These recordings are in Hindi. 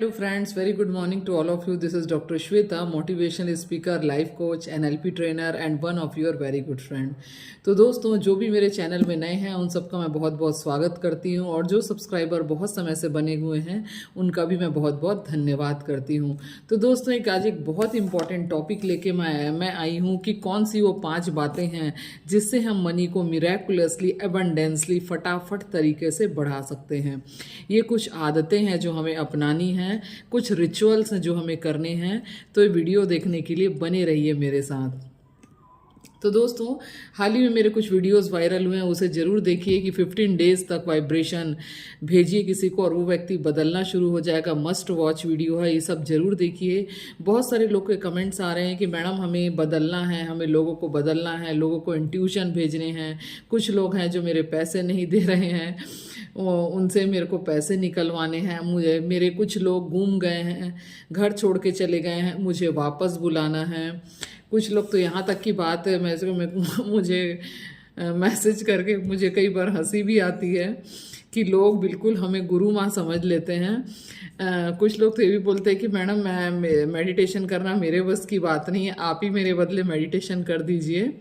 Hello friends, very good morning to all of you. This is Dr. Shweta, motivational speaker, life coach, NLP trainer and one of your very good friend. तो दोस्तों, जो भी मेरे चैनल में नए हैं उन सबका मैं बहुत बहुत स्वागत करती हूं और जो सब्सक्राइबर बहुत समय से बने हुए हैं उनका भी मैं बहुत बहुत धन्यवाद करती हूं। तो दोस्तों, आज एक बहुत इंपॉर्टेंट टॉपिक लेके मैं आई हूं कि कौन सी वो 5 बातें हैं जिससे हम मनी को मिरेकुलसली, एबंडेंसली, फटाफट तरीके से बढ़ा सकते हैं। ये कुछ आदतें हैं जो हमें अपनानी हैं, कुछ रिचुअल्स हैं जो हमें करने हैं। तो ये वीडियो देखने के लिए बने रहिए मेरे साथ। तो दोस्तों, हाल ही में मेरे कुछ वीडियोस वायरल हुए हैं, उसे ज़रूर देखिए कि 15 डेज तक वाइब्रेशन भेजिए किसी को और वो व्यक्ति बदलना शुरू हो जाएगा। मस्ट वॉच वीडियो है, ये सब ज़रूर देखिए। बहुत सारे लोग के कमेंट्स आ रहे हैं कि मैडम हमें बदलना है, हमें लोगों को बदलना है, लोगों को इंट्यूशन भेजने हैं। कुछ लोग हैं जो मेरे पैसे नहीं दे रहे हैं, उनसे मेरे को पैसे निकलवाने हैं। मेरे कुछ लोग गुम गए हैं, घर छोड़ के चले गए हैं, मुझे वापस बुलाना है। कुछ लोग तो यहाँ तक की बात है, मुझे मैसेज करके मुझे कई बार हंसी भी आती है कि लोग बिल्कुल हमें गुरु माँ समझ लेते हैं। कुछ लोग तो ये भी बोलते हैं कि मैडम मैं मेडिटेशन करना मेरे बस की बात नहीं है, आप ही मेरे बदले मेडिटेशन कर दीजिए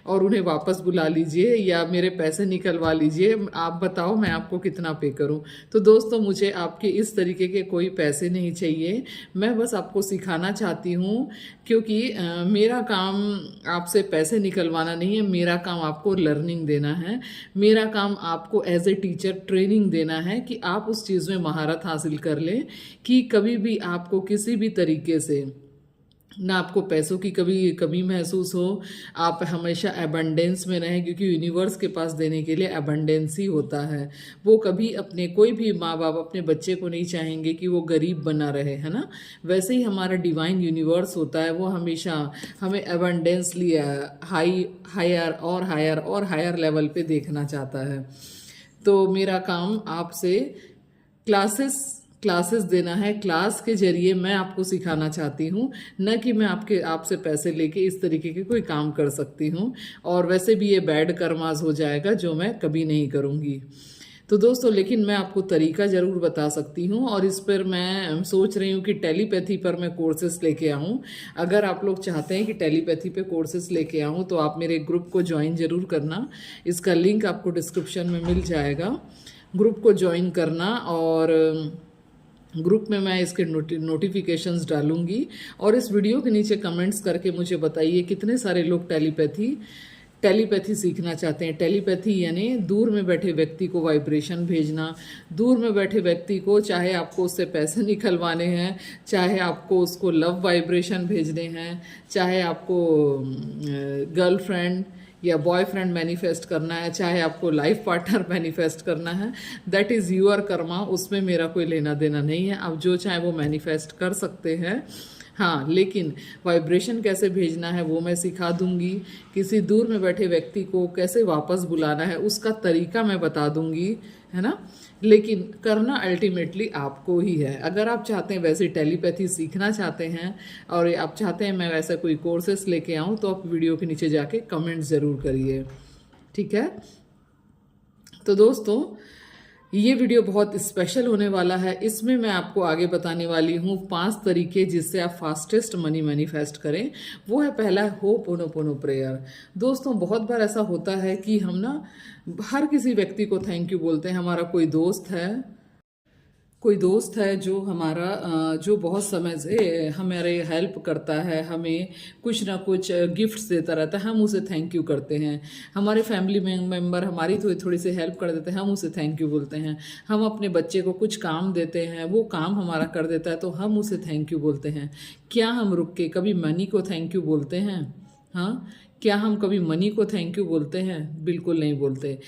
और उन्हें वापस बुला लीजिए या मेरे पैसे निकलवा लीजिए, आप बताओ मैं आपको कितना पे करूं। तो दोस्तों, मुझे आपके इस तरीके के कोई पैसे नहीं चाहिए, मैं बस आपको सिखाना चाहती हूं क्योंकि मेरा काम आपसे पैसे निकलवाना नहीं है, मेरा काम आपको लर्निंग देना है, मेरा काम आपको एज ए टीचर ट्रेनिंग देना है कि आप उस चीज़ में महारत हासिल कर लें कि कभी भी आपको किसी भी तरीके से ना आपको पैसों की कभी कमी महसूस हो, आप हमेशा एबंडेंस में रहें क्योंकि यूनिवर्स के पास देने के लिए एबंडेंस ही होता है। वो कभी अपने कोई भी माँ बाप अपने बच्चे को नहीं चाहेंगे कि वो गरीब बना रहे, है ना। वैसे ही हमारा डिवाइन यूनिवर्स होता है, वो हमेशा हमें एबंडेंस लिया हायर और हायर और हायर लेवल पे देखना चाहता है। तो मेरा काम आपसे क्लासेस देना है। क्लास के जरिए मैं आपको सिखाना चाहती हूँ, न कि मैं आपसे पैसे लेके इस तरीके के कोई काम कर सकती हूँ। और वैसे भी ये बैड कर्मास हो जाएगा जो मैं कभी नहीं करूँगी। तो दोस्तों, लेकिन मैं आपको तरीका ज़रूर बता सकती हूँ और इस पर मैं सोच रही हूँ कि टेलीपैथी पर मैं कोर्सेस लेके आऊँ। अगर आप लोग चाहते हैं कि टेलीपैथी पे कोर्सेस लेके आऊँ तो आप मेरे ग्रुप को ज्वाइन ज़रूर करना। इसका लिंक आपको डिस्क्रिप्शन में मिल जाएगा। ग्रुप को ज्वाइन करना और ग्रुप में मैं इसके नोटिफिकेशंस डालूंगी और इस वीडियो के नीचे कमेंट्स करके मुझे बताइए कितने सारे लोग टेलीपैथी सीखना चाहते हैं। टेलीपैथी यानी दूर में बैठे व्यक्ति को वाइब्रेशन भेजना, दूर में बैठे व्यक्ति को, चाहे आपको उससे पैसे निकलवाने हैं, चाहे आपको उसको लव वाइब्रेशन भेजने हैं, चाहे आपको गर्लफ्रेंड या बॉयफ्रेंड मैनिफेस्ट करना है, चाहे आपको लाइफ पार्टनर मैनिफेस्ट करना है, दैट इज़ यूअर कर्मा। उसमें मेरा कोई लेना देना नहीं है। आप जो चाहे वो मैनिफेस्ट कर सकते हैं। हाँ, लेकिन वाइब्रेशन कैसे भेजना है वो मैं सिखा दूंगी। किसी दूर में बैठे व्यक्ति को कैसे वापस बुलाना है उसका तरीका मैं बता दूंगी, है ना। लेकिन करना अल्टीमेटली आपको ही है। अगर आप चाहते हैं वैसे टेलीपैथी सीखना चाहते हैं और आप चाहते हैं मैं वैसा कोई कोर्सेस लेके आऊँ तो आप वीडियो के नीचे जाके कमेंट ज़रूर करिए, ठीक है। तो दोस्तों, ये वीडियो बहुत स्पेशल होने वाला है। इसमें मैं आपको आगे बताने वाली हूँ 5 तरीके जिससे आप फास्टेस्ट मनी मैनिफेस्ट करें। वो है पहला, होपोनोपोनो प्रेयर। दोस्तों, बहुत बार ऐसा होता है कि हम ना हर किसी व्यक्ति को थैंक यू बोलते हैं। हमारा कोई दोस्त है जो बहुत समय से हमारे हेल्प करता है, हमें कुछ ना कुछ गिफ्ट्स देता रहता है, हम उसे थैंक यू करते हैं। हमारे फैमिली मेंबर हमारी थोड़ी सी हेल्प कर देते हैं, हम उसे थैंक यू बोलते हैं। हम अपने बच्चे को कुछ काम देते हैं, वो काम हमारा कर देता है तो हम उसे थैंक यू बोलते हैं। क्या हम रुक के कभी मनी को थैंक यू बोलते हैं? हाँ, क्या हम कभी मनी को थैंक यू बोलते हैं? बिल्कुल नहीं बोलते।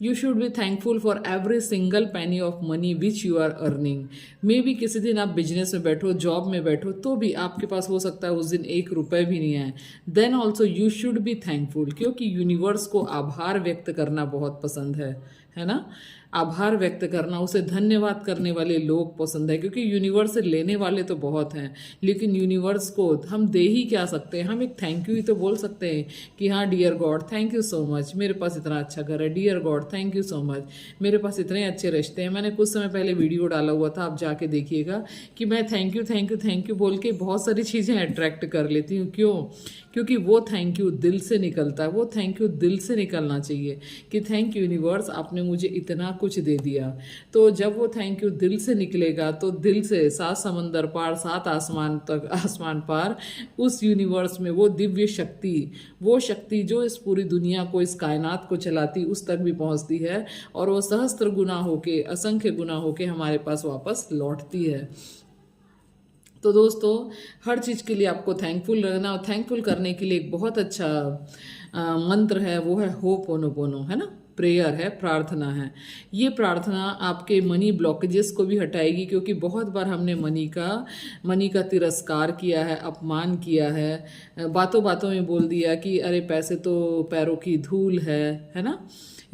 You should be thankful for every single penny of money which you are earning. Maybe किसी दिन आप बिजनेस में बैठो, जॉब में बैठो, तो भी आपके पास हो सकता है उस दिन 1 रुपये भी नहीं आए। Then also you should be thankful, क्योंकि यूनिवर्स को आभार व्यक्त करना बहुत पसंद है ना। आभार व्यक्त करना, उसे धन्यवाद करने वाले लोग पसंद है, क्योंकि यूनिवर्स से लेने वाले तो बहुत हैं, लेकिन यूनिवर्स को हम दे ही क्या सकते हैं। हम एक थैंक यू ही तो बोल सकते हैं कि हाँ dear God thank you so much, मेरे पास इतना अच्छा घर है, dear God thank you so much, मेरे पास इतने अच्छे रिश्ते हैं। मैंने कुछ समय पहले वीडियो डाला हुआ था, आप जाके देखिएगा कि मैं thank you thank you thank you बोल के बहुत सारी चीज़ें अट्रैक्ट कर लेती हूँ। क्यों? क्योंकि वो थैंक यू दिल से निकलता है, वो थैंक यू दिल से निकलना चाहिए कि थैंक यू यूनिवर्स, आपने मुझे इतना कुछ दे दिया। तो जब वो थैंक यू दिल से निकलेगा तो दिल से 7 समंदर पार 7 आसमान तक, आसमान पार उस यूनिवर्स में वो दिव्य शक्ति, वो शक्ति जो इस पूरी दुनिया को, इस कायनात को चलाती, उस तक भी पहुंचती है और वो सहस्त्र गुना होके, असंख्य गुना होके हमारे पास वापस लौटती है। तो दोस्तों, हर चीज़ के लिए आपको थैंकफुल रहना, और थैंकफुल करने के लिए एक बहुत अच्छा मंत्र है, वो है होपोनोपोनो, है ना, प्रेयर है, प्रार्थना है। ये प्रार्थना आपके मनी ब्लॉकेजेस को भी हटाएगी, क्योंकि बहुत बार हमने मनी का तिरस्कार किया है, अपमान किया है, बातों बातों में बोल दिया कि अरे पैसे तो पैरों की धूल है ना,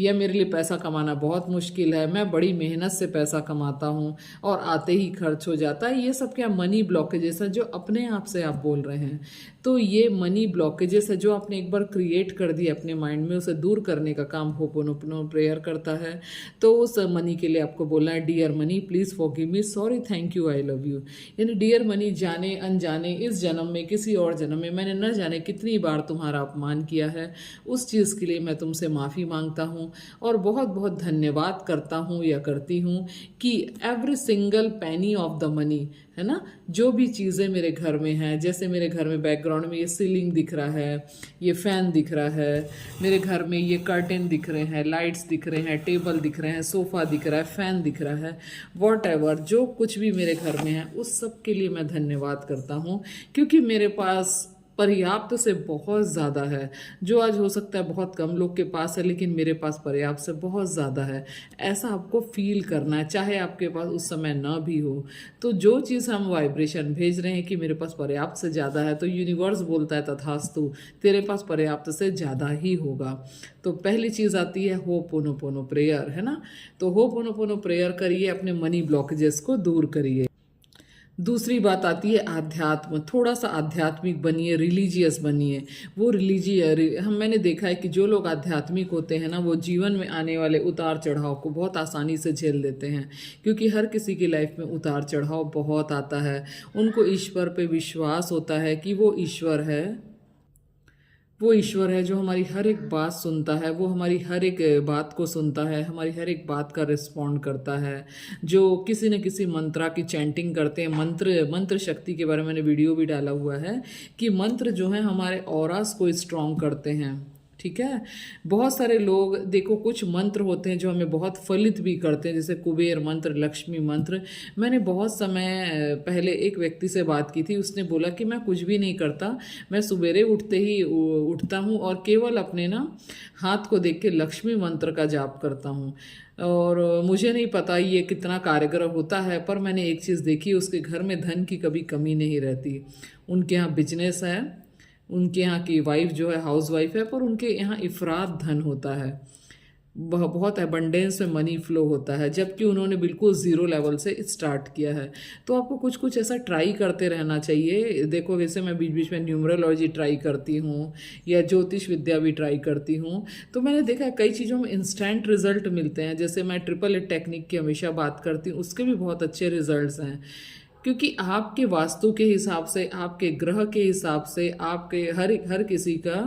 या मेरे लिए पैसा कमाना बहुत मुश्किल है, मैं बड़ी मेहनत से पैसा कमाता हूँ और आते ही खर्च हो जाता है। ये सब क्या मनी ब्लॉकेजेस है जो अपने आप से आप बोल रहे हैं। तो ये मनी ब्लॉकेजेस है जो आपने एक बार क्रिएट कर दिए अपने माइंड में, उसे दूर करने का काम होपोनोपोनो प्रेयर करता है। तो उस मनी के लिए आपको बोलना है dear money please forgive me, sorry, thank you, I love you. यानी डियर मनी, जाने अनजाने इस जन्म में, किसी और जन्म में मैंने न जाने कितनी बार तुम्हारा अपमान किया है, उस चीज़ के लिए मैं तुमसे माफ़ी मांगता हूँ और बहुत बहुत धन्यवाद करता हूँ या करती हूँ कि every single penny of the money, है ना, जो भी चीज़ें मेरे घर में हैं, जैसे मेरे घर में बैकग्राउंड में ये सीलिंग दिख रहा है, ये फ़ैन दिख रहा है, मेरे घर में ये कर्टेन दिख रहे हैं, लाइट्स दिख रहे हैं, टेबल दिख रहे हैं, सोफ़ा दिख रहा है, फ़ैन दिख रहा है, वॉटएवर जो कुछ भी मेरे घर में है उस सब के लिए मैं धन्यवाद करता हूँ, क्योंकि मेरे पास पर्याप्त से बहुत ज़्यादा है, जो आज हो सकता है बहुत कम लोग के पास है, लेकिन मेरे पास पर्याप्त से बहुत ज़्यादा है। ऐसा आपको फील करना है, चाहे आपके पास उस समय ना भी हो। तो जो चीज़ हम वाइब्रेशन भेज रहे हैं कि मेरे पास पर्याप्त से ज़्यादा है, तो यूनिवर्स बोलता है तथास्तु, तेरे पास पर्याप्त से ज़्यादा ही होगा। तो पहली चीज़ आती है होपोनोपोनो प्रेयर, है ना। तो होपोनोपोनो प्रेयर करिए, अपने मनी ब्लॉकेजेस को दूर करिए। दूसरी बात आती है आध्यात्म, थोड़ा सा आध्यात्मिक बनिए, रिलीजियस बनिए। वो मैंने देखा है कि जो लोग आध्यात्मिक होते हैं ना, वो जीवन में आने वाले उतार चढ़ाव को बहुत आसानी से झेल लेते हैं, क्योंकि हर किसी की लाइफ में उतार चढ़ाव बहुत आता है। उनको ईश्वर पे विश्वास होता है कि वो ईश्वर है, वो ईश्वर है जो हमारी हर एक बात सुनता है, वो हमारी हर एक बात को सुनता है, हमारी हर एक बात का रिस्पॉन्ड करता है। जो किसी न किसी मंत्रा की चैंटिंग करते हैं, मंत्र शक्ति के बारे में मैंने वीडियो भी डाला हुआ है कि मंत्र जो है हमारे ऑरास को स्ट्रॉन्ग करते हैं, ठीक है। बहुत सारे लोग देखो, कुछ मंत्र होते हैं जो हमें बहुत फलित भी करते हैं, जैसे कुबेर मंत्र, लक्ष्मी मंत्र। मैंने बहुत समय पहले एक व्यक्ति से बात की थी, उसने बोला कि मैं कुछ भी नहीं करता, मैं सुबेरे उठते ही उठता हूँ और केवल अपने ना हाथ को देख के लक्ष्मी मंत्र का जाप करता हूँ। और मुझे नहीं पता ये कितना कारगर होता है, पर मैंने एक चीज़ देखी, उसके घर में धन की कभी कमी नहीं रहती। उनके यहाँ बिजनेस है, उनके यहाँ की वाइफ जो है हाउस वाइफ है, पर उनके यहाँ इफरात धन होता है, बहुत एबंडेंस में मनी फ्लो होता है, जबकि उन्होंने बिल्कुल ज़ीरो लेवल से स्टार्ट किया है। तो आपको कुछ कुछ ऐसा ट्राई करते रहना चाहिए। देखो, वैसे मैं बीच बीच में न्यूमरोलॉजी ट्राई करती हूँ या ज्योतिष विद्या भी ट्राई करती हूँ, तो मैंने देखा कई चीज़ों में इंस्टेंट रिजल्ट मिलते हैं। जैसे मैं 888 टेक्निक की हमेशा बात करती हूँ, उसके भी बहुत अच्छे रिजल्ट्स हैं, क्योंकि आपके वास्तु के हिसाब से, आपके ग्रह के हिसाब से, आपके हर किसी का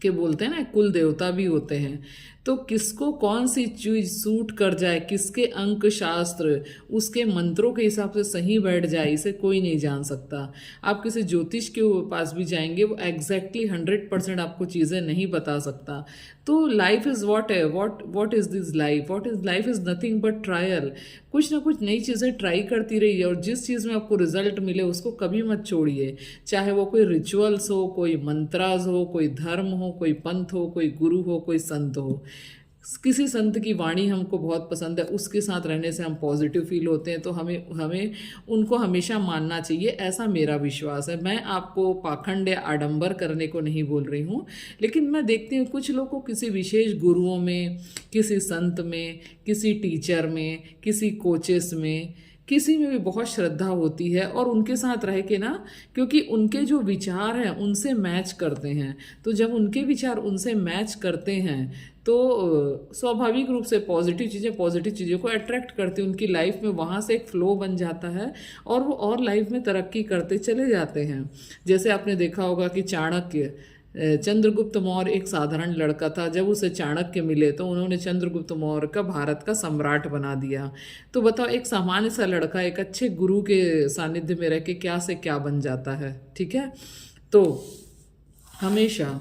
के बोलते हैं ना कुल देवता भी होते हैं। तो किसको कौन सी चीज सूट कर जाए, किसके अंक शास्त्र उसके मंत्रों के हिसाब से सही बैठ जाए, इसे कोई नहीं जान सकता। आप किसी ज्योतिष के पास भी जाएंगे, वो एग्जैक्टली 100% आपको चीज़ें नहीं बता सकता। तो लाइफ इज़ वॉट है, what is this life, life is nothing but trial. कुछ ना कुछ नई चीज़ें ट्राई करती रहिए, और जिस चीज़ में आपको रिजल्ट मिले उसको कभी मत छोड़िए। चाहे वो कोई रिचुअल्स हो, कोई मंत्राज हो, कोई धर्म हो, कोई पंथ हो, कोई गुरु हो, कोई संत हो, किसी संत की वाणी हमको बहुत पसंद है, उसके साथ रहने से हम पॉजिटिव फील होते हैं, तो हमें हमें उनको हमेशा मानना चाहिए, ऐसा मेरा विश्वास है। मैं आपको पाखंड या आडंबर करने को नहीं बोल रही हूँ, लेकिन मैं देखती हूँ कुछ लोग को किसी विशेष गुरुओं में, किसी संत में, किसी टीचर में, किसी कोचेस में, किसी में भी बहुत श्रद्धा होती है, और उनके साथ रह के ना, क्योंकि उनके जो विचार हैं उनसे मैच करते हैं, तो जब उनके विचार उनसे मैच करते हैं तो स्वाभाविक रूप से पॉजिटिव चीज़ों को अट्रैक्ट करती हैं उनकी लाइफ में, वहाँ से एक फ्लो बन जाता है और वो और लाइफ में तरक्की करते चले जाते हैं। जैसे आपने देखा होगा कि चाणक्य, चंद्रगुप्त मौर्य एक साधारण लड़का था, जब उसे चाणक्य मिले तो उन्होंने चंद्रगुप्त मौर्य का भारत का सम्राट बना दिया। तो बताओ, एक सामान्य सा लड़का एक अच्छे गुरु के सानिध्य में रह के क्या से क्या बन जाता है। ठीक है, तो हमेशा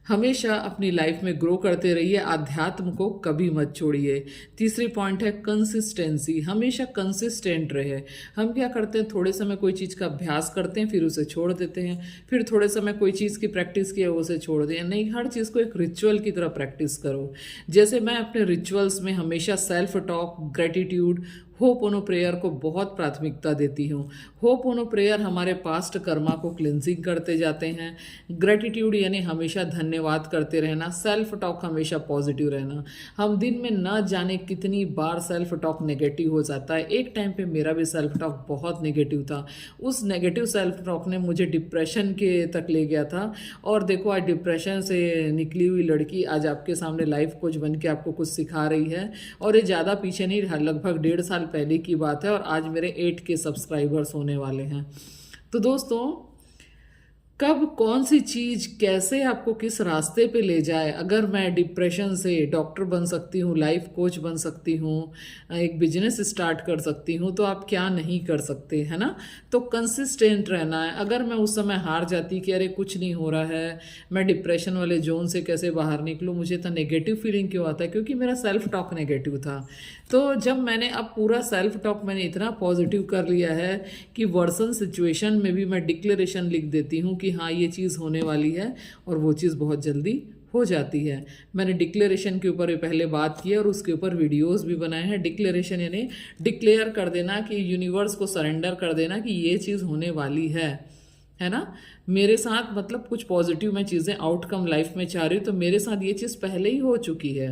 हमेशा अपनी लाइफ में ग्रो करते रहिए, आध्यात्म को कभी मत छोड़िए। तीसरी पॉइंट है कंसिस्टेंसी, हमेशा कंसिस्टेंट रहे। हम क्या करते हैं, थोड़े समय कोई चीज़ का अभ्यास करते हैं, फिर उसे छोड़ देते हैं, फिर थोड़े समय कोई चीज़ की प्रैक्टिस की है उसे छोड़ दें। नहीं, हर चीज़ को एक रिचुअल की तरह प्रैक्टिस करो। जैसे मैं अपने रिचुअल्स में हमेशा सेल्फ टॉक, ग्रेटिट्यूड, होप ओनो प्रेयर को बहुत प्राथमिकता देती हूँ। होप ओनो प्रेयर हमारे पास्ट कर्मा को क्लिनजिंग करते जाते हैं। ग्रेटिट्यूड यानी हमेशा धन्यवाद करते रहना। सेल्फ टॉक हमेशा पॉजिटिव रहना। हम दिन में न जाने कितनी बार सेल्फ टॉक नेगेटिव हो जाता है। एक टाइम पे मेरा भी सेल्फ टॉक बहुत नेगेटिव था। उस नेगेटिव सेल्फ टॉक ने मुझे डिप्रेशन के तक ले गया था, और देखो आज डिप्रेशन से निकली हुई लड़की आज आपके सामने लाइफ कोच बन के आपको कुछ सिखा रही है। और ये ज़्यादा पीछे नहीं रहा, लगभग 1.5 साल पहले की बात है, और आज मेरे 8K सब्सक्राइबर्स होने वाले हैं। तो दोस्तों, कब कौन सी चीज़ कैसे आपको किस रास्ते पे ले जाए, अगर मैं डिप्रेशन से डॉक्टर बन सकती हूँ, लाइफ कोच बन सकती हूँ, एक बिजनेस स्टार्ट कर सकती हूँ, तो आप क्या नहीं कर सकते, है ना। तो कंसिस्टेंट रहना है। अगर मैं उस समय हार जाती कि अरे कुछ नहीं हो रहा है, मैं डिप्रेशन वाले जोन से कैसे बाहर निकलूँ, मुझे इतना नेगेटिव फीलिंग क्यों आता है, क्योंकि मेरा सेल्फ टॉक नेगेटिव था। तो जब मैंने अब पूरा सेल्फ टॉक मैंने इतना पॉजिटिव कर लिया है कि वर्सन सिचुएशन में भी मैं डिक्लेरेशन लिख देती हूँ कि हाँ ये चीज़ होने वाली है, और वो चीज़ बहुत जल्दी हो जाती है। मैंने डिक्लेरेशन के ऊपर पहले बात की और उसके ऊपर वीडियोस भी बनाए हैं। डिक्लेरेशन यानी डिक्लेयर कर देना, कि यूनिवर्स को सरेंडर कर देना कि ये चीज़ होने वाली है ना। मेरे साथ मतलब कुछ पॉजिटिव मैं चीज़ें आउटकम लाइफ में चाह रही हूँ, तो मेरे साथ ये चीज़ पहले ही हो चुकी है,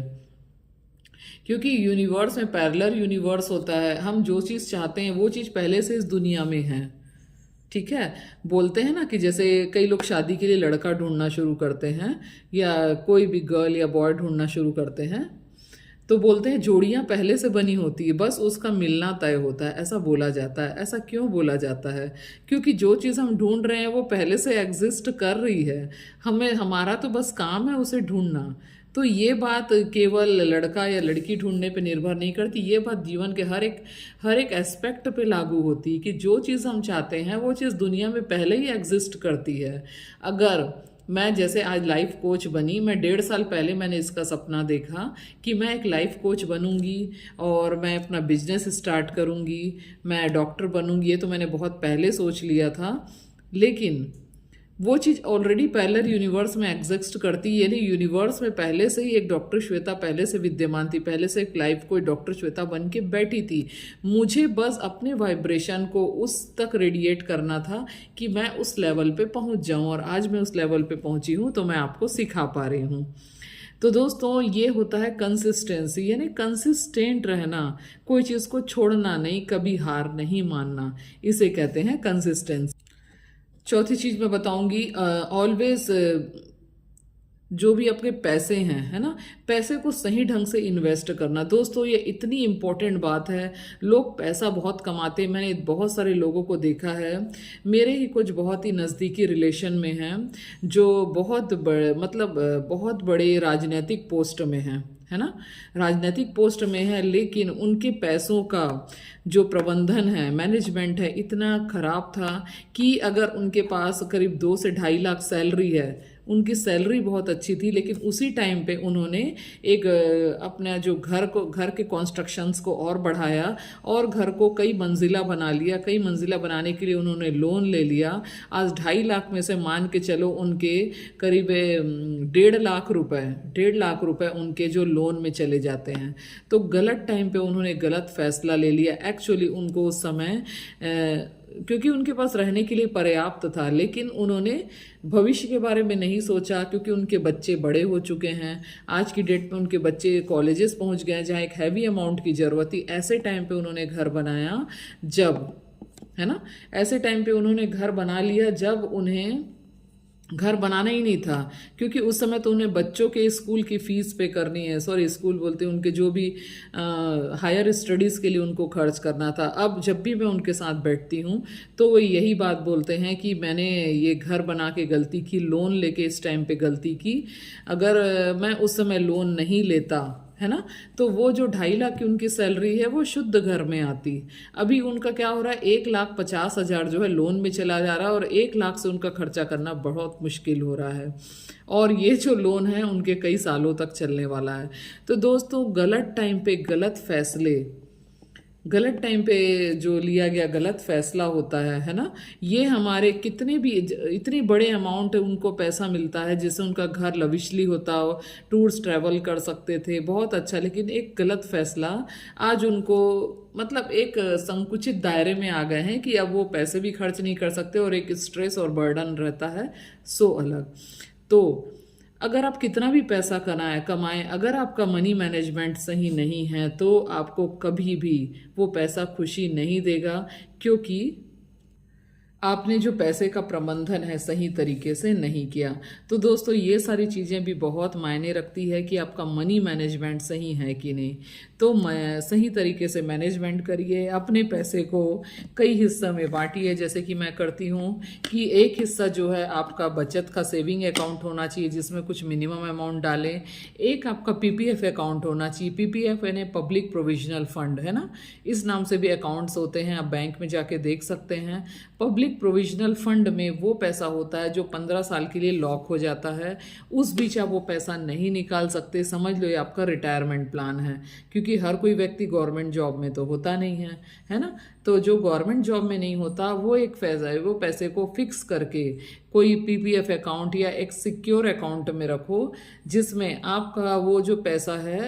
क्योंकि यूनिवर्स में पैरेलल यूनिवर्स होता है। हम जो चीज़ चाहते हैं वो चीज़ पहले से इस दुनिया में है। ठीक है, बोलते हैं ना कि जैसे कई लोग शादी के लिए लड़का ढूंढना शुरू करते हैं, या कोई भी गर्ल या बॉय ढूंढना शुरू करते हैं, तो बोलते हैं जोड़ियां पहले से बनी होती है, बस उसका मिलना तय होता है, ऐसा बोला जाता है। ऐसा क्यों बोला जाता है? क्योंकि जो चीज़ हम ढूंढ रहे हैं वो पहले से एग्जिस्ट कर रही है, हमें हमारा तो बस काम है उसे ढूंढना। तो ये बात केवल लड़का या लड़की ढूंढने पे निर्भर नहीं करती, ये बात जीवन के हर एक एस्पेक्ट पे लागू होती है कि जो चीज़ हम चाहते हैं वो चीज़ दुनिया में पहले ही एग्जिस्ट करती है। अगर मैं जैसे आज लाइफ कोच बनी, मैं 1.5 साल पहले मैंने इसका सपना देखा कि मैं एक लाइफ कोच बनूंगी और मैं अपना बिजनेस स्टार्ट करूंगी, मैं डॉक्टर बनूंगी, ये तो मैंने बहुत पहले सोच लिया था। लेकिन वो चीज़ ऑलरेडी पैरेलल यूनिवर्स में एग्जिस्ट करती है, यानी यूनिवर्स में पहले से ही एक डॉक्टर श्वेता पहले से विद्यमान थी, पहले से एक लाइफ कोई डॉक्टर श्वेता बन के बैठी थी। मुझे बस अपने वाइब्रेशन को उस तक रेडिएट करना था कि मैं उस लेवल पे पहुंच जाऊं, और आज मैं उस लेवल पे पहुंची हूं, तो मैं आपको सिखा पा रही हूं। तो दोस्तों, ये होता है कंसिस्टेंसी, यानी कंसिस्टेंट रहना, कोई चीज़ को छोड़ना नहीं, कभी हार नहीं मानना, इसे कहते हैं कंसिस्टेंसी। चौथी चीज़ मैं बताऊंगी, ऑलवेज जो भी आपके पैसे हैं, है ना, पैसे को सही ढंग से इन्वेस्ट करना। दोस्तों, ये इतनी इम्पोर्टेंट बात है। लोग पैसा बहुत कमाते हैं, मैंने बहुत सारे लोगों को देखा है, मेरे ही कुछ बहुत ही नज़दीकी रिलेशन में हैं जो बहुत बहुत बड़े राजनीतिक पोस्ट में हैं, है ना, राजनीतिक पोस्ट में है, लेकिन उनके पैसों का जो प्रबंधन है, मैनेजमेंट है, इतना खराब था कि अगर उनके पास करीब 2 से 2.5 लाख सैलरी है उनकी सैलरी बहुत अच्छी थी, लेकिन उसी टाइम पे उन्होंने एक अपना जो घर के कंस्ट्रक्शंस को और बढ़ाया और घर को कई मंजिला बना लिया। कई मंजिला बनाने के लिए उन्होंने लोन ले लिया। आज 2.5 लाख में से मान के चलो उनके करीब 1.5 लाख रुपए उनके जो लोन में चले जाते हैं। तो गलत टाइम पे उन्होंने गलत फैसला ले लिया। एक्चुअली उनको उस समय क्योंकि उनके पास रहने के लिए पर्याप्त था, लेकिन उन्होंने भविष्य के बारे में नहीं सोचा, क्योंकि उनके बच्चे बड़े हो चुके हैं। आज की डेट में उनके बच्चे कॉलेजेस पहुंच गए हैं जहाँ एक हैवी अमाउंट की ज़रूरत थी। ऐसे टाइम पे उन्होंने घर बनाया जब, है ना, ऐसे टाइम पे उन्होंने घर बना लिया जब उन्हें घर बनाना ही नहीं था, क्योंकि उस समय तो उन्हें बच्चों के स्कूल की फ़ीस पे करनी है, सॉरी स्कूल बोलते हैं, उनके जो भी हायर स्टडीज़ के लिए उनको खर्च करना था। अब जब भी मैं उनके साथ बैठती हूँ तो वो यही बात बोलते हैं कि मैंने ये घर बना के गलती की, लोन लेके इस टाइम पे गलती की। अगर मैं उस समय लोन नहीं लेता, है ना, तो वो जो 2.5 लाख की उनकी सैलरी है वो शुद्ध घर में आती। अभी उनका क्या हो रहा है, 1,50,000 जो है लोन में चला जा रहा है और 1 लाख से उनका खर्चा करना बहुत मुश्किल हो रहा है। और ये जो लोन है उनके कई सालों तक चलने वाला है। तो दोस्तों, गलत टाइम पे गलत टाइम पे जो लिया गया गलत फैसला होता है ना, ये हमारे कितने भी इतने बड़े अमाउंट उनको पैसा मिलता है जिससे उनका घर लविशली होता हो, टूर्स ट्रैवल कर सकते थे, बहुत अच्छा, लेकिन एक गलत फैसला आज उनको मतलब एक संकुचित दायरे में आ गए हैं कि अब वो पैसे भी खर्च नहीं कर सकते और एक स्ट्रेस और बर्डन रहता है सो अलग। तो अगर आप कितना भी पैसा कमाएं, अगर आपका मनी मैनेजमेंट सही नहीं है तो आपको कभी भी वो पैसा खुशी नहीं देगा, क्योंकि आपने जो पैसे का प्रबंधन है सही तरीके से नहीं किया। तो दोस्तों, ये सारी चीज़ें भी बहुत मायने रखती है कि आपका मनी मैनेजमेंट सही है कि नहीं। तो सही तरीके से मैनेजमेंट करिए, अपने पैसे को कई हिस्सा में बांटिए, जैसे कि मैं करती हूँ कि एक हिस्सा जो है आपका बचत का सेविंग अकाउंट होना चाहिए जिसमें कुछ मिनिमम अमाउंट डालें। एक आपका पीपीएफ अकाउंट होना चाहिए। पीपीएफ यानी पब्लिक प्रोविजनल फंड, है ना, इस नाम से भी अकाउंट्स होते हैं, आप बैंक में जाके देख सकते हैं। पब्लिक प्रोविजनल फंड में वो पैसा होता है जो 15 साल के लिए लॉक हो जाता है, उस बीच आप वो पैसा नहीं निकाल सकते। समझ लो ये आपका रिटायरमेंट प्लान है, क्योंकि हर कोई व्यक्ति गवर्नमेंट जॉब में तो होता नहीं है ना। तो जो गवर्नमेंट जॉब में नहीं होता वो एक पैसा है, वो पैसे को फिक्स करके कोई पीपीएफ अकाउंट या एक सिक्योर अकाउंट में रखो, जिसमें आपका वो जो पैसा है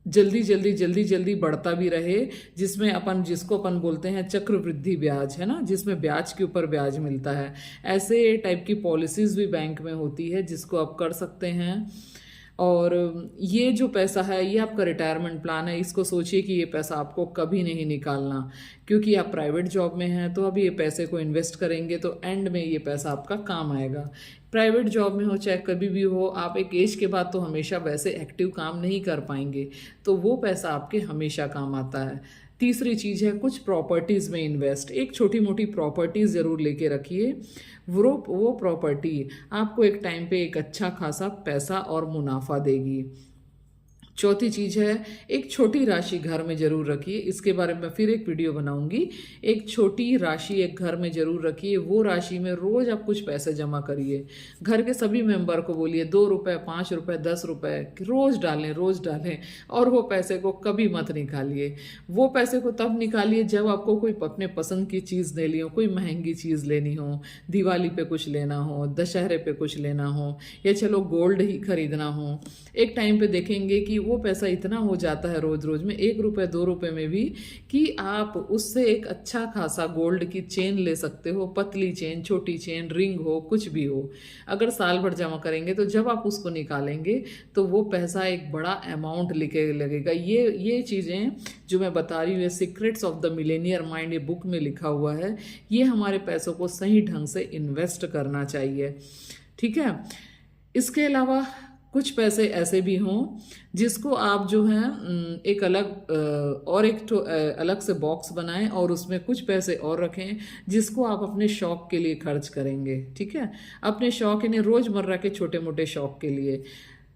जल्दी बढ़ता भी रहे, जिसमें जिसको अपन बोलते हैं चक्रवृद्धि ब्याज, है ना, जिसमें ब्याज के ऊपर ब्याज मिलता है। ऐसे टाइप की पॉलिसीज भी बैंक में होती है जिसको आप कर सकते हैं। और ये जो पैसा है ये आपका रिटायरमेंट प्लान है। इसको सोचिए कि ये पैसा आपको कभी नहीं निकालना, क्योंकि आप प्राइवेट जॉब में हैं तो अब ये पैसे को इन्वेस्ट करेंगे तो एंड में ये पैसा आपका काम आएगा। प्राइवेट जॉब में हो चाहे कभी भी हो, आप एक एज के बाद तो हमेशा वैसे एक्टिव काम नहीं कर पाएंगे, तो वो पैसा आपके हमेशा काम आता है। तीसरी चीज़ है कुछ प्रॉपर्टीज़ में इन्वेस्ट। एक छोटी मोटी प्रॉपर्टीज़ ज़रूर लेके रखिए, वो प्रॉपर्टी आपको एक टाइम पे एक अच्छा खासा पैसा और मुनाफा देगी। चौथी चीज़ है एक छोटी राशि घर में जरूर रखिए, इसके बारे में फिर एक वीडियो बनाऊंगी। एक छोटी राशि एक घर में जरूर रखिए, वो राशि में रोज आप कुछ पैसे जमा करिए। घर के सभी मेंबर को बोलिए 2 रुपए, 5 रुपए, 10 रुपए रोज डालें और वो पैसे को कभी मत निकालिए। वो पैसे को तब निकालिए जब आपको कोई अपने पसंद की चीज़ लेनी हो, कोई महंगी चीज़ लेनी हो, दिवाली पे कुछ लेना हो, दशहरे पे कुछ लेना हो, या चलो गोल्ड ही खरीदना हो। एक टाइम पे देखेंगे कि वो पैसा इतना हो जाता है रोज रोज में 1 रुपए 2 रुपए में भी, कि आप उससे एक अच्छा खासा गोल्ड की चेन ले सकते हो, पतली चेन, छोटी चेन, रिंग हो, कुछ भी हो। अगर साल भर जमा करेंगे तो जब आप उसको निकालेंगे तो वो पैसा एक बड़ा अमाउंट लिखे लगेगा। ये चीज़ें जो मैं बता रही हूँ, secrets of the Millionaire mind, ये बुक में लिखा हुआ है। ये हमारे पैसों को सही ढंग से इन्वेस्ट करना चाहिए, ठीक है। इसके अलावा कुछ पैसे ऐसे भी हों जिसको आप जो है एक अलग से बॉक्स बनाएं और उसमें कुछ पैसे और रखें जिसको आप अपने शौक के लिए खर्च करेंगे, ठीक है। अपने शौक यानी रोजमर्रा के छोटे मोटे शौक के लिए।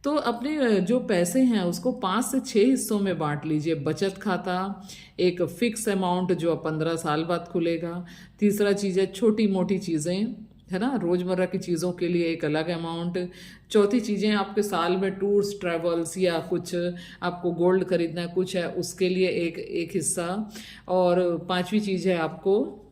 तो अपने जो पैसे हैं उसको 5 से 6 हिस्सों में बांट लीजिए। बचत खाता, एक फिक्स अमाउंट जो 15 साल बाद खुलेगा। तीसरा चीज़ है छोटी मोटी चीज़ें है ना, रोज़मर्रा की चीज़ों के लिए एक अलग अमाउंट। चौथी चीज़ें आपके साल में टूर्स ट्रैवल्स या कुछ आपको गोल्ड खरीदना है कुछ है उसके लिए एक हिस्सा। और पांचवी चीज़ है आपको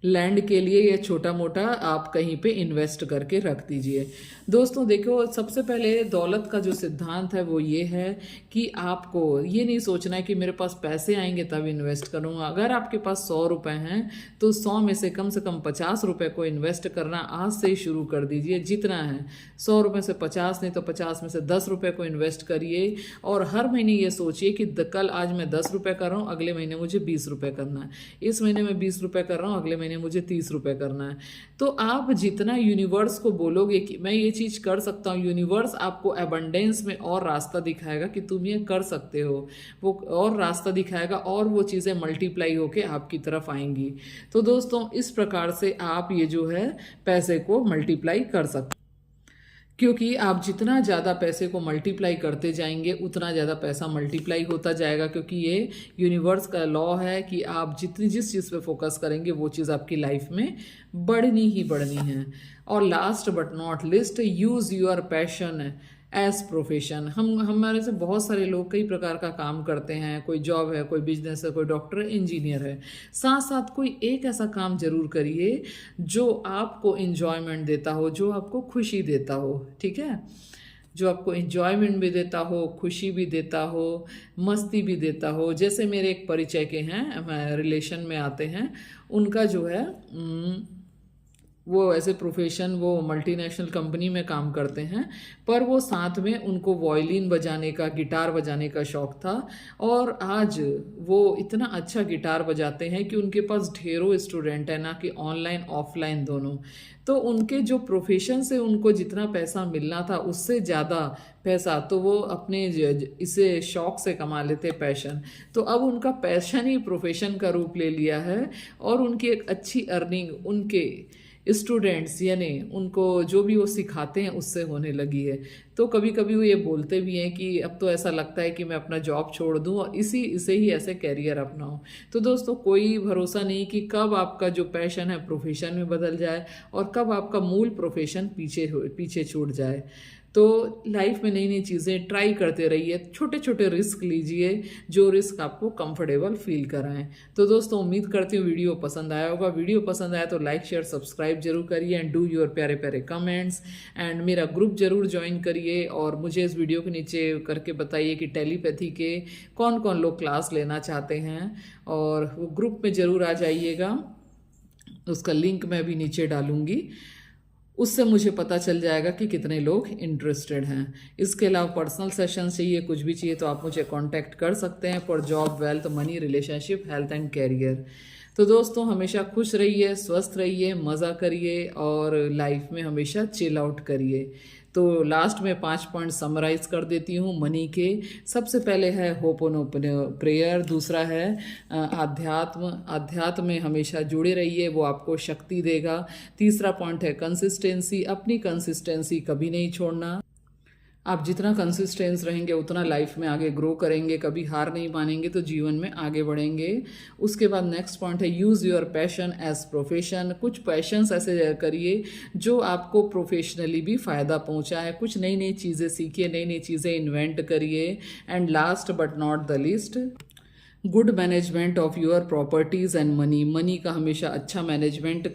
लैंड के लिए या छोटा मोटा आप कहीं पे इन्वेस्ट करके रख दीजिए। दोस्तों देखो, सबसे पहले दौलत का जो सिद्धांत है वो ये है कि आपको ये नहीं सोचना है कि मेरे पास पैसे आएंगे तब इन्वेस्ट करूँगा। अगर आपके पास 100 रुपये हैं तो 100 में से कम 50 रुपये को इन्वेस्ट करना आज से ही शुरू कर दीजिए। जितना है 100 रुपये से 50 नहीं तो 50 में से 10 रुपये को इन्वेस्ट करिए। और हर महीने ये सोचिए कि कल आज मैं 10 रुपये कर रहा हूँ, अगले महीने मुझे 20 रुपये करना है, इस महीने में 20 रुपये कर रहा हूँ, अगले महीने मुझे 30 रुपये करना है। तो आप जितना यूनिवर्स को बोलोगे कि मैं ये चीज़ कर सकता हूँ, यूनिवर्स आपको एबंडेंस में और रास्ता दिखाएगा कि तुम ये कर सकते हो, वो और रास्ता दिखाएगा और वो चीज़ें मल्टीप्लाई होके आपकी तरफ आएंगी। तो दोस्तों इस प्रकार से आप ये जो है पैसे को मल्टीप्लाई कर सकते, क्योंकि आप जितना ज़्यादा पैसे को मल्टीप्लाई करते जाएंगे उतना ज़्यादा पैसा मल्टीप्लाई होता जाएगा। क्योंकि ये यूनिवर्स का लॉ है कि आप जिस चीज़ पे फोकस करेंगे वो चीज़ आपकी लाइफ में बढ़नी ही बढ़नी है। और last but not least, use your passion as profession. हमारे से बहुत सारे लोग कई प्रकार का काम करते हैं, कोई जॉब है, कोई बिजनेस है, कोई डॉक्टर है, इंजीनियर है। साथ साथ कोई एक ऐसा काम जरूर करिए जो आपको इंजॉयमेंट देता हो, जो आपको खुशी देता हो, ठीक है, जो आपको इंजॉयमेंट भी देता हो, खुशी भी देता हो, मस्ती भी देता हो। जैसे मेरे एक परिचय के हैं, रिलेशन में आते हैं, उनका जो है वो ऐसे प्रोफेशन, वो मल्टीनेशनल कंपनी में काम करते हैं, पर वो साथ में उनको वायलिन बजाने का, गिटार बजाने का शौक था। और आज वो इतना अच्छा गिटार बजाते हैं कि उनके पास ढेरों स्टूडेंट है, ना कि ऑनलाइन ऑफलाइन दोनों। तो उनके जो प्रोफेशन से उनको जितना पैसा मिलना था उससे ज़्यादा पैसा तो वो अपने इसे शौक से कमा लेते, पैशन। तो अब उनका पैशन ही प्रोफेशन का रूप ले लिया है और उनकी एक अच्छी अर्निंग उनके स्टूडेंट्स यानी उनको जो भी वो सिखाते हैं उससे होने लगी है। तो कभी कभी वो ये बोलते भी हैं कि अब तो ऐसा लगता है कि मैं अपना जॉब छोड़ दूं और इसे ही ऐसे कैरियर अपनाऊं। तो दोस्तों कोई भरोसा नहीं कि कब आपका जो पैशन है प्रोफेशन में बदल जाए और कब आपका मूल प्रोफेशन पीछे छूट जाए। तो लाइफ में नई नई चीज़ें ट्राई करते रहिए, छोटे छोटे रिस्क लीजिए जो रिस्क आपको कंफर्टेबल फील कराएं। तो दोस्तों उम्मीद करती हूँ वीडियो पसंद आया होगा। वीडियो पसंद आया तो लाइक शेयर सब्सक्राइब जरूर करिए एंड डू योर प्यारे प्यारे कमेंट्स एंड मेरा ग्रुप जरूर ज्वाइन करिए। और मुझे इस वीडियो के नीचे करके बताइए कि टेलीपैथी के कौन कौन लोग क्लास लेना चाहते हैं और वो ग्रुप में ज़रूर आ जाइएगा। उसका लिंक मैं भी नीचे डालूंगी, उससे मुझे पता चल जाएगा कि कितने लोग इंटरेस्टेड हैं। इसके अलावा पर्सनल सेशन चाहिए, कुछ भी चाहिए तो आप मुझे कांटेक्ट कर सकते हैं for job, wealth, money, relationship, health and career. तो दोस्तों हमेशा खुश रहिए, स्वस्थ रहिए, मज़ा करिए और लाइफ में हमेशा चिल आउट करिए। तो लास्ट में 5 पॉइंट समराइज कर देती हूँ मनी के। सबसे पहले है होपोनोपोनो प्रेयर, दूसरा है आध्यात्म में हमेशा जुड़े रहिए, वो आपको शक्ति देगा। तीसरा पॉइंट है कंसिस्टेंसी, अपनी कंसिस्टेंसी कभी नहीं छोड़ना। आप जितना कंसिस्टेंस रहेंगे उतना लाइफ में आगे ग्रो करेंगे, कभी हार नहीं मानेंगे तो जीवन में आगे बढ़ेंगे। उसके बाद नेक्स्ट पॉइंट है use your passion as profession. कुछ पैशंस ऐसे करिए जो आपको प्रोफेशनली भी फ़ायदा पहुंचाए, कुछ नई नई चीज़ें सीखिए, नई नई चीज़ें इन्वेंट करिए। And last but not the least, good management of your properties and money. Money का हमेशा अच्छा मैनेजमेंट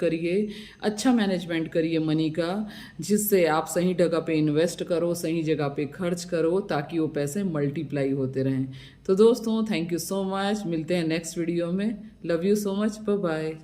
करिए मनी का, जिससे आप सही जगह पे इन्वेस्ट करो, सही जगह पे खर्च करो ताकि वो पैसे मल्टीप्लाई होते रहें। तो दोस्तों थैंक यू सो मच, मिलते हैं नेक्स्ट वीडियो में। Love you so much, bye bye.